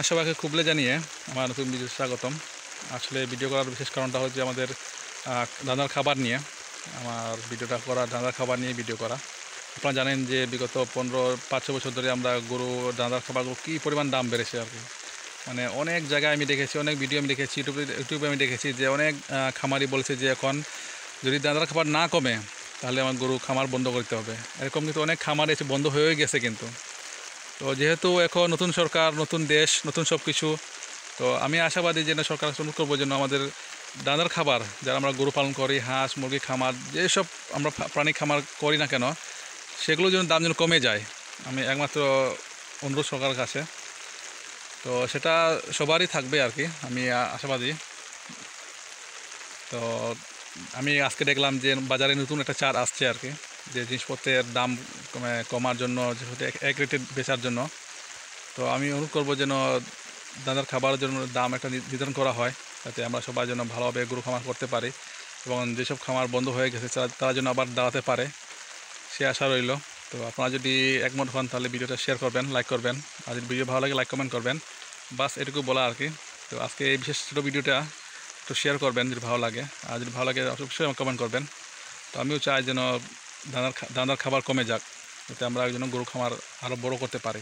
সবাইকে কুবলে জানিয়ে আমার নতুন ভিডিও স্বাগতম। আসলে ভিডিও করার বিশেষ কারণটা হচ্ছে আমাদের দানার খাবার নিয়ে। আমার ভিডিওটা করা দানার খাবার নিয়ে ভিডিও করা। আপনারা জানেন যে বিগত 5-6 বছর ধরে আমরা গরু দানার খাবারগুলো কী পরিমাণ দাম বেড়েছে আর কি। মানে অনেক জায়গায় আমি দেখেছি, অনেক ভিডিও আমি দেখেছি, ইউটিউবে আমি দেখেছি যে অনেক খামারি বলছে যে এখন যদি দানার খাবার না কমে তাহলে আমার গরু খামার বন্ধ করতে হবে। এরকম কিন্তু অনেক খামার এসে বন্ধ হয়ে গেছে কিন্তু। তো যেহেতু এখন নতুন সরকার, নতুন দেশ, নতুন সব কিছু, তো আমি আশাবাদী যে সরকার অনুরোধ করবো যেন আমাদের দানার খাবার, যারা আমরা গরু পালন করি, হাঁস মুরগি খামার, যেসব আমরা প্রাণী খামার করি না কেন, সেগুলো যেন দাম যেন কমে যায়। আমি একমাত্র অনুরোধ সরকারের কাছে। তো সেটা সবারই থাকবে আর কি, আমি আশাবাদী। তো আমি আজকে দেখলাম যে বাজারে নতুন একটা চার আসছে আর কি, যে জিনিসপত্রের দাম কমার জন্য, যেহেতু এক রেটে বেচার জন্য। তো আমি অনুরোধ করবো যেন দানার খাবারের জন্য দাম একটা নির্ধারণ করা হয়, যাতে আমরা সবাই যেন ভালোভাবে গরু খামার করতে পারি এবং যেসব খামার বন্ধ হয়ে গেছে তারা যেন আবার দাঁড়াতে পারে, সে আশা রইল। তো আপনারা যদি একমত হন তাহলে ভিডিওটা শেয়ার করবেন, লাইক করবেন, আর যদি ভিডিও ভালো লাগে লাইক কমেন্ট করবেন। বাস এটুকু বলা আর কি। তো আজকে এই বিশেষ ছোটো ভিডিওটা একটু শেয়ার করবেন যদি ভালো লাগে, আর যদি ভালো লাগে অবশ্যই কমেন্ট করবেন। তো আমিও চাই যেন দানার খাবার কমে যাক, যাতে আমরা যেন গরু খামার আরও বড়ো করতে পারি।